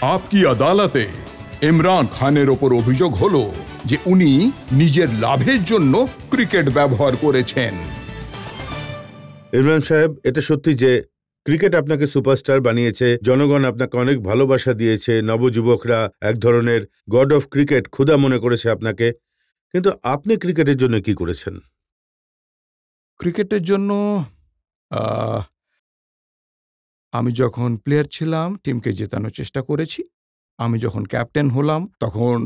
আপকি আদালতে ইমরান খানের ওপর অভিযোগ হলো যে উনি নিজের লাভের জন্য ক্রিকেট ব্যবহার করেছেন। ইমরান সাহেব, এটা সত্যি যে ক্রিকেট আপনাকে সুপারস্টার বানিয়েছে, জনগণ আপনাকে অনেক ভালোবাসা দিয়েছে, নবযুবকরা এক ধরনের গড অফ ক্রিকেট খোদা মনে করেছে আপনাকে, কিন্তু আপনি ক্রিকেটের জন্য কি করেছেন? ক্রিকেটের জন্য আমি যখন প্লেয়ার ছিলাম টিমকে জেতানোর চেষ্টা করেছি। আমি যখন ক্যাপ্টেন হলাম তখন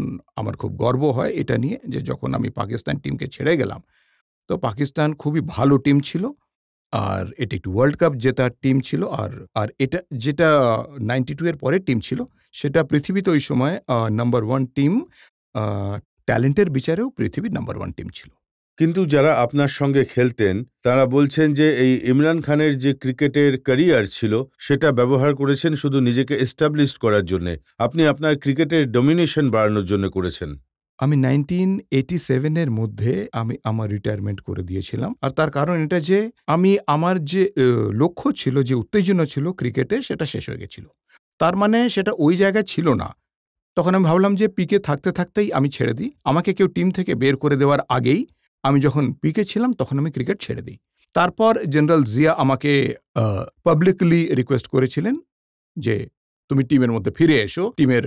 আমার খুব গর্ব হয় এটা নিয়ে যে যখন আমি পাকিস্তান টিমকে ছেড়ে গেলাম, তো পাকিস্তান খুবই ভালো টিম ছিল, আর এটা একটু ওয়ার্ল্ড কাপ জেতার টিম ছিল। আর এটা যেটা 92 এর পরের টিম ছিল, সেটা পৃথিবীতে ওই সময় নাম্বার 1 টিম, ট্যালেন্টের বিচারেও পৃথিবীর নাম্বার 1 টিম ছিল। কিন্তু যারা আপনার সঙ্গে খেলতেন তারা বলছেন যে এই ইমরান খানের যে ক্রিকেটের ক্যারিয়ার ছিল সেটা ব্যবহার করেছেন শুধু নিজেকে এস্টাবলিশ করার জন্য, আপনি আপনার ক্রিকেটের ডমিনেশন বাড়ানোর জন্য করেছেন। আমি 1987 এর মধ্যে আমি আমার রিটায়ারমেন্ট করে দিয়েছিলাম। আর তার কারণ এটা যে আমি আমার যে লক্ষ্য ছিল, যে উত্তেজনা ছিল ক্রিকেটে, সেটা শেষ হয়ে গেছিল। তার মানে সেটা ওই জায়গায় ছিল না। তখন আমি ভাবলাম যে পিকে থাকতে থাকতেই আমি ছেড়ে দিই। আমাকে কেউ টিম থেকে বের করে দেওয়ার আগেই আমি যখন পিকে ছিলাম তখন আমি ক্রিকেট ছেড়ে দিই। তারপর জেনারেল জিয়া আমাকে পাবলিকলি রিকোয়েস্ট করেছিলেন যে তুমি টিমের মধ্যে ফিরে এসো, টিমের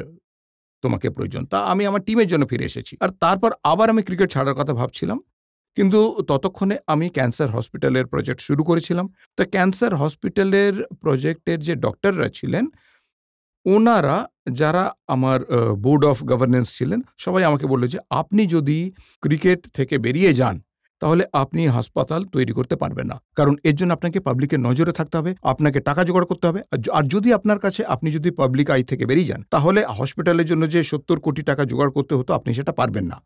তোমাকে প্রয়োজন। তা আমি আমার টিমের জন্য ফিরে এসেছি। আর তারপর আবার আমি ক্রিকেট ছাড়ার কথা ভাবছিলাম, কিন্তু ততক্ষণে আমি ক্যান্সার হসপিটালের প্রজেক্ট শুরু করেছিলাম। তো ক্যান্সার হসপিটালের প্রজেক্টের যে ডক্টররা ছিলেন, ওনারা যারা আমার বোর্ড অফ গভর্নেন্স ছিলেন, সবাই আমাকে বলল যে আপনি যদি ক্রিকেট থেকে বেরিয়ে যান তাহলে আপনি হাসপাতাল তৈরি করতে পারবেন না, কারণ এর জন্য আপনাকে পাবলিকের নজরে থাকতে হবে, আপনাকে টাকা জোগাড় করতে হবে। আর যদি আপনার কাছে আপনি যদি পাবলিক আই থেকে বেরিয়ে যান তাহলে হসপিটালের জন্য যে 70 কোটি টাকা জোগাড় করতে হতো আপনি সেটা পারবেন না।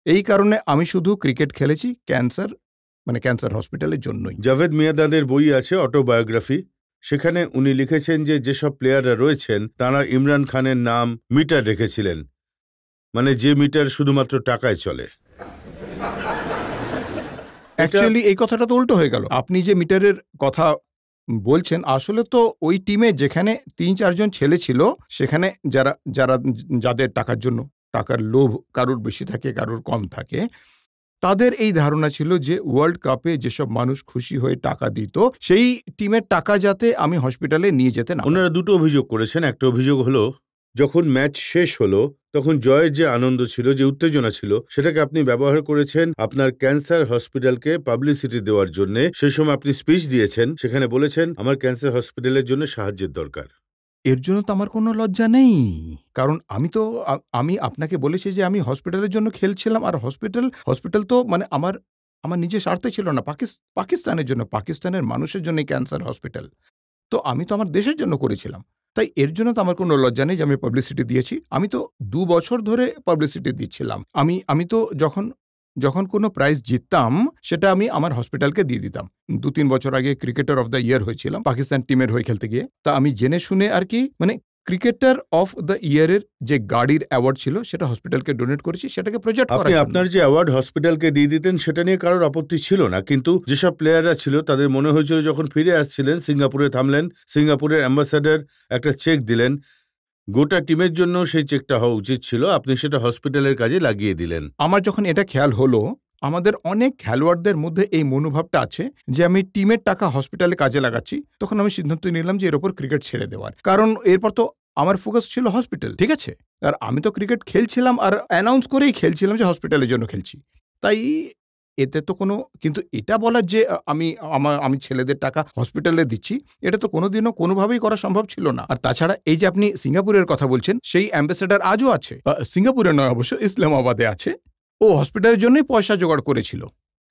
এই কারণে আমি শুধু ক্রিকেট খেলেছি ক্যান্সার হসপিটালের জন্যই। জাভেদ মিয়াঁদাদের বই আছে অটোবায়োগ্রাফি, সেখানে উনি লিখেছেন যে যেসব প্লেয়াররা রয়েছেন তারা ইমরান খানের নাম মিটার রেখেছিলেন, মানে যে মিটার শুধুমাত্র টাকায় চলে। অ্যাকচুয়ালি এই কথাটা তো উল্টো হয়ে গেল। আপনি যে মিটারের কথা বলছেন, আসলে তো ওই টিমে যেখানে ৩-৪ জন ছেলে ছিল, সেখানে যাদের টাকার লোভ কারুর বেশি থাকে, কারুর কম থাকে, তাদের এই ধারণা ছিল যে ওয়ার্ল্ড কাপে যেসব মানুষ খুশি হয়ে টাকা দিত, সেই টিমের টাকা যাতে আমি হসপিটালে নিয়ে যেতে না। ওনারা দুটো অভিযোগ করেছেন। একটা অভিযোগ হলো যখন ম্যাচ শেষ হলো তখন জয়ের যে আনন্দ ছিল, যে উত্তেজনা ছিল, সেটাকে আপনি ব্যবহার করেছেন আপনার ক্যান্সার হসপিটালকে পাবলিসিটি দেওয়ার জন্য। সেই সময় আপনি স্পিচ দিয়েছেন, সেখানে বলেছেন আমার ক্যান্সার হসপিটালের জন্য সাহায্যের দরকার। এর জন্য তো আমার কোনো লজ্জা নেই, কারণ আমি আপনাকে বলেছি যে আমি হসপিটালের জন্য খেলছিলাম। আর হসপিটাল তো মানে আমার নিজের স্বার্থে ছিল না, পাকিস্তানের জন্য, পাকিস্তানের মানুষের জন্য ক্যান্সার হসপিটাল। তো আমি তো আমার দেশের জন্য করেছিলাম, তাই এর জন্য তো আমার কোনো লজ্জা নেই যে আমি পাবলিসিটি দিয়েছি। আমি তো 2 বছর ধরে পাবলিসিটি দিচ্ছিলাম। আমি তো যখন কোনো প্রাইজ জিততাম সেটা আমি আমার হসপিটালকে দিয়ে দিতাম। 2-3 বছর আগে ক্রিকেটার অফ দ্য ইয়ার হয়েছিলাম পাকিস্তান টিমের হয়ে খেলতে গিয়ে। তা আমি জেনে শুনে আর কি, মানে ক্রিকেটার অফ দ্য ইয়ারের যে গাড়ির অ্যাওয়ার্ড ছিল সেটা হসপিটালকে ডোনেট করেছি, সেটাকে প্রজেক্ট করার জন্য। আপনি আপনার যে অ্যাওয়ার্ড হসপিটালকে দিয়ে দিতেন সেটা নিয়ে কারোর আপত্তি ছিল না, কিন্তু যেসব প্লেয়াররা ছিল তাদের মনে হয়েছিল যখন ফিরে আসছিলেন সিঙ্গাপুরে থামলেন, সিঙ্গাপুরের অ্যাম্বাসাডার একটা চেক দিলেন, গোটা টিমের জন্য সেই চেকটা হওয়া উচিত ছিল, আপনি সেটা হসপিটালের কাজে লাগিয়ে দিলেন। আমার যখন এটা খেয়াল হলো, আমাদের অনেক খেলোয়াড়দের মধ্যে এই মনোভাবটা আছে যে আমি টিমের টাকা হসপিটালে কাজে লাগাচ্ছি, তখন আমি সিদ্ধান্ত নিলাম যে এর ওপর ক্রিকেট ছেড়ে দেওয়ার। কারণ এরপর তো আমার ফোকাস ছিল হসপিটাল, ঠিক আছে? আর আমি তো ক্রিকেট খেলছিলাম আর অ্যানাউন্স করেই খেলছিলাম যে হসপিটালের জন্য খেলছি। তাই এতে তো কোনো, কিন্তু এটা বলার যে আমি ছেলেদের টাকা হসপিটালে দিচ্ছি, এটা তো কোনোদিনও কোনোভাবেই করা সম্ভব ছিল না। আর তাছাড়া এই যে আপনি সিঙ্গাপুরের কথা বলছেন, সেই অ্যাম্বাসেডার আজও আছে, সিঙ্গাপুরে নয় অবশ্য, ইসলামাবাদে আছে। ও হসপিটালের জন্যই পয়সা জোগাড় করেছিল।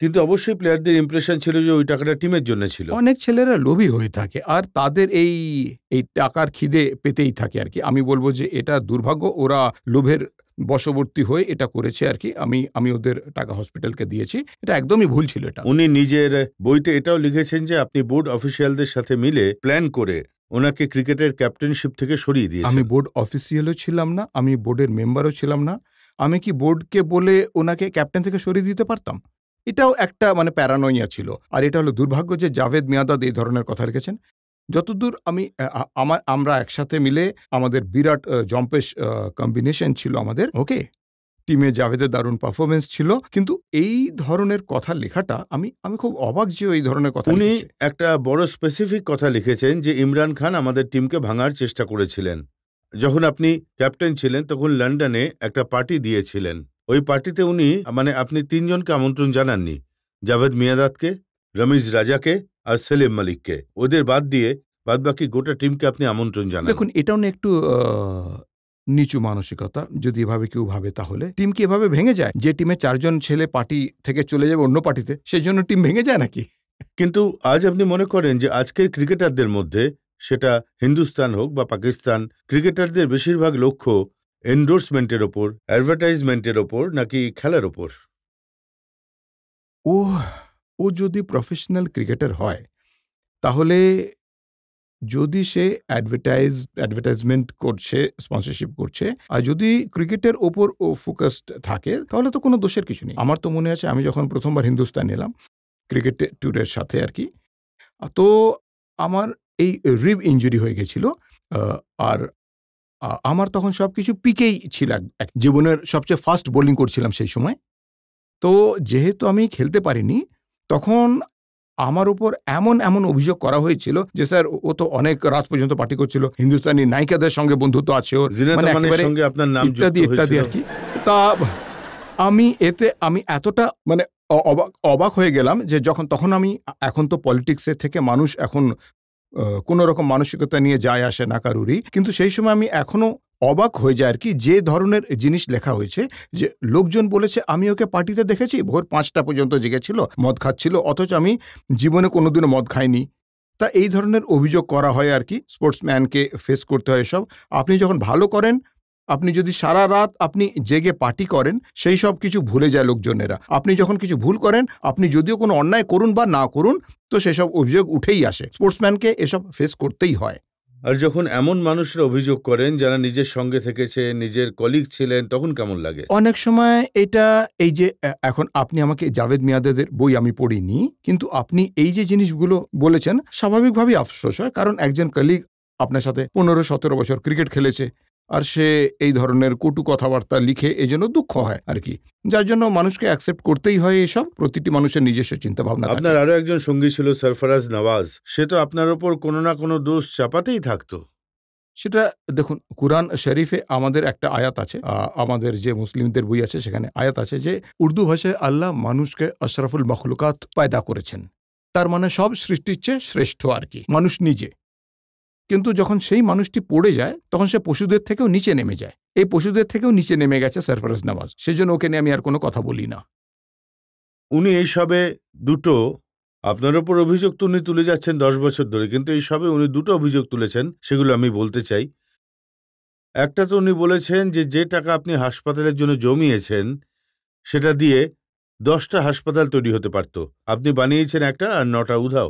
কিন্তু অবশ্যই প্লেয়ারদের ইমপ্রেশন ছিল যে ওই টাকাটা টিমের জন্য ছিল। অনেক ছেলেরা লোভী হয়ে থাকে আর তাদের এই টাকার খিদে পেতেই থাকে আর কি। আমি বলবো যে এটা দুর্ভাগ্য, ওরা লোভের বশবর্তী হয়ে এটা করেছে আর কি। আমি ওদের টাকা হসপিটালকে দিয়েছি, এটা একদমই ভুল ছিল। এটা উনি নিজের বইতে এটাও লিখেছেন যে আপনি বোর্ড অফিসিয়ালদের সাথে মিলে প্ল্যান করে ওনাকে ক্রিকেটের ক্যাপ্টেনশিপ থেকে সরিয়ে দিয়েছেন। আমি বোর্ড অফিসিয়ালও ছিলাম না, আমি বোর্ডের মেম্বারও ছিলাম না। আমি কি বোর্ডকে বলে ওনাকে ক্যাপ্টেন থেকে সরিয়ে দিতে পারতাম? এটাও একটা মানে প্যারানয়িয়া ছিল। আর এটা হলো দুর্ভাগ্য যে জাভেদ মিয়াঁদাদ এই ধরনের কথা লিখেছেন। যতদূর আমি আমরা একসাথে মিলে আমাদের বিরাট জম্পেশ কম্বিনেশন ছিল আমাদের, ওকে, টিমে জাভেদের দারুণ পারফরমেন্স ছিল, কিন্তু এই ধরনের কথা লেখাটা আমি খুব অবাক যে এই ধরনের কথা উনি লিখেছে। একটা বড় স্পেসিফিক কথা লিখেছেন যে ইমরান খান আমাদের টিমকে ভাঙার চেষ্টা করেছিলেন। যখন আপনি ক্যাপ্টেন ছিলেন তখন লন্ডনে একটা পার্টি দিয়েছিলেন। ওই পার্টিতে উনি আপনি 3 জনকে আমন্ত্রণ জানাননি, জাভেদ মিয়াঁদাদকে, রমিজ রাজাকে আর সেলিম মালিককে। ওদের বাদ দিয়ে বাদবাকি গোটা টিমকে আপনি আমন্ত্রণ জানান। দেখুন, এটাও না একটু নিচু মানসিকতা, যদি এভাবে কেউ ভাবে তাহলে। টিম কি এভাবে ভেঙে যায়? যে টিমে 4 জন ছেলে পার্টি থেকে চলে যাবে অন্য পার্টিতে, সেই জন্য টিম ভেঙে যায় নাকি? কিন্তু আজ আপনি মনে করেন যে আজকের ক্রিকেটারদের মধ্যে, সেটা হিন্দুস্তান হোক বা পাকিস্তান, ক্রিকেটারদের বেশিরভাগ লক্ষ্য এন্ডোর্সমেন্টের ওপর, অ্যাডভার্টাইজমেন্টের ওপর নাকি খেলার ওপর? ও যদি প্রফেশনাল ক্রিকেটার হয়, তাহলে যদি সে অ্যাডভার্টাইজমেন্ট করছে, স্পন্সরশিপ করছে, আর যদি ক্রিকেটের ওপর ও ফোকাসড থাকে, তাহলে তো কোনো দোষের কিছু নেই। আমার তো মনে আছে আমি যখন প্রথমবার হিন্দুস্তান এলাম ক্রিকেট ট্যুরের সাথে আর কি, তো আমার এই রিব ইনজুরি হয়ে গেছিল, আর আমার তখন সবকিছু পিকেই ছিল, জীবনের সবচেয়ে ফাস্ট বোলিং করছিলাম সেই সময়। তো যেহেতু আমি খেলতে পারিনি, তখন আমার উপর এমন অভিযোগ করা হয়েছিল যে স্যার ও তো অনেক রাত পর্যন্ত পার্টি করছিল, হিন্দুস্তানি নায়িকাদের সঙ্গে বন্ধুত্ব আছে ওর, জিনাত আমানের সঙ্গে আপনার নাম যুক্ত ইত্যাদি আর কি। তা আমি এতটা অবাক হয়ে গেলাম যে তখন আমি, এখন তো পলিটিক্সের থেকে মানুষ এখন কোনো রকম মানসিকতা নিয়ে যায় আসে না কারুরই, কিন্তু সেই সময় আমি এখনো অবাক হয়ে যায় আর কি, যে ধরনের জিনিস লেখা হয়েছে। যে লোকজন বলেছে আমি ওকে পার্টিতে দেখেছি ভোর 5টা পর্যন্ত জেগেছিল, মদ খাচ্ছিল, অথচ আমি জীবনে কোনোদিনও মদ খাইনি। তা এই ধরনের অভিযোগ করা হয় আর কি। স্পোর্টসম্যানকে ফেস করতে হয় এসব। আপনি যখন ভালো করেন, আপনি যদি সারা রাত আপনি জেগে পার্টি করেন, সেই সব কিছু ভুলে যায় লোকজনেরা। আপনি যখন কিছু ভুল করেন, আপনি যদিও কোনো অন্যায় করুন বা না করুন, তো সেসব অভিযোগ উঠেই আসে। স্পোর্টসম্যানকে এসব ফেস করতেই হয়। আর যখন এমন মানুষরা অভিযোগ করেন যারা নিজের সঙ্গে থেকেছে, নিজের কলিগ ছিলেন, তখন কেমন লাগে? অনেক সময় এটা, এই যে এখন আপনি আমাকে জাভেদ মিয়াঁদাদের বই আমি পড়িনি, কিন্তু আপনি এই যে জিনিসগুলো বলেছেন, স্বাভাবিকভাবেই আফসোস হয়, কারণ একজন কলিগ আপনার সাথে 15-17 বছর ক্রিকেট খেলেছে, আর সে এই ধরনের কটু কথাবার্তা লিখে, এই জন্য দুঃখ হয় আর কি, যার জন্য মানুষকে অ্যাকসেপ্ট করতেই হয় এসব। প্রতিটি মানুষের নিজস্ব চিন্তা ভাবনা থাকে। আপনার আরো একজন সঙ্গী ছিল সরফরাজ নওয়াজ, সে তো আপনার ওপর কোনো না কোনো দোষ চাপাতেই থাকতো। সেটা দেখুন, কুরআন শরীফে আমাদের একটা আয়াত আছে, আমাদের যে মুসলিমদের বই আছে সেখানে আয়াত আছে যে উর্দু ভাষায় আল্লাহ মানুষকে আশরাফুল মখলুকাত পয়দা করেছেন, তার মানে সব সৃষ্টির চেয়ে শ্রেষ্ঠ আর কি মানুষ নিজে। কিন্তু যখন সেই মানুষটি পড়ে যায়, তখন সে পশুদের থেকেও নিচে নেমে যায়। এই পশুদের থেকেও নিচে নেমে গেছে সরফরাজ নওয়াজ, সেজন্য ওকে নিয়ে আমি আর কোনো কথা বলি না। উনি এইসবে দুটো, আপনার ওপর অভিযোগ তো উনি তুলে যাচ্ছেন 10 বছর ধরে, কিন্তু এইসবে উনি দুটো অভিযোগ তুলেছেন, সেগুলো আমি বলতে চাই। একটা তো উনি বলেছেন যে টাকা আপনি হাসপাতালের জন্য জমিয়েছেন, সেটা দিয়ে 10টা হাসপাতাল তৈরি হতে পারত। আপনি বানিয়েছেন একটা, আর 9টা উধাও।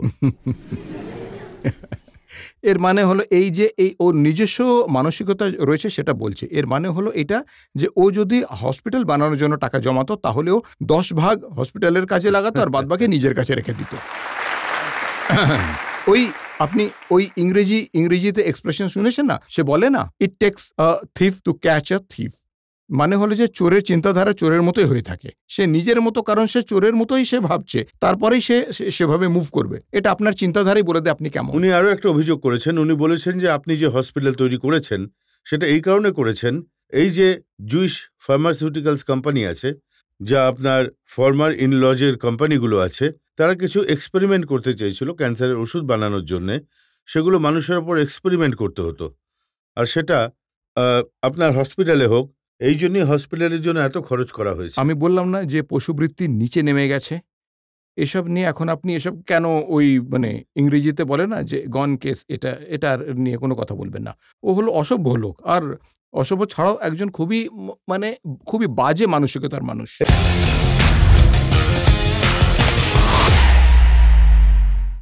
এর মানে হলো এই যে ওর নিজস্ব মানসিকতা রয়েছে, সেটা বলছে। এর মানে হলো এটা যে ও যদি হসপিটাল বানানোর জন্য টাকা জমাতো, তাহলেও 10 ভাগ হসপিটালের কাজে লাগাতো আর বাদবাকি নিজের কাছে রেখে দিত। আপনি ইংরেজিতে এক্সপ্রেশন শুনেছেন না? সে বলে না, it takes a thief to catch a thief. মানে হলো যে চোরের চিন্তাধারা চোরের মতোই হয়ে থাকে। সে নিজের মতো, কারণ সে চোরের মতোই সে ভাবছে, তারপরেই সে সেভাবে মুভ করবে। এটা আপনার চিন্তাধারাই বলে দেয় আপনি কেমন। উনি আরো একটা অভিযোগ করেছেন। উনি বলেছেন যে আপনি যে হসপিটাল তৈরি করেছেন, সেটা এই কারণে করেছেন, এই যে জুইশ ফার্মাসিউটিক্যালস কোম্পানি আছে, যা আপনার ফর্মার ইন লজের কোম্পানিগুলো আছে, তারা কিছু এক্সপেরিমেন্ট করতে চেয়েছিল ক্যান্সারের ওষুধ বানানোর জন্যে। সেগুলো মানুষের ওপর এক্সপেরিমেন্ট করতে হতো, আর সেটা আপনার হসপিটালে হোক, এই জন্যই হসপিটালের জন্য এত খরচ করা হয়েছে। আমি বললাম না যে পশুবৃত্তির নিচে নেমে গেছে। এসব নিয়ে এখন আপনি এসব কেন ইংরেজিতে বলে না যে গন কেস, এটার নিয়ে কোনো কথা বলবেন না। ও হলো অসভ্য লোক, আর অসভ্য ছাড়াও একজন খুবই বাজে মানসিকতার মানুষ।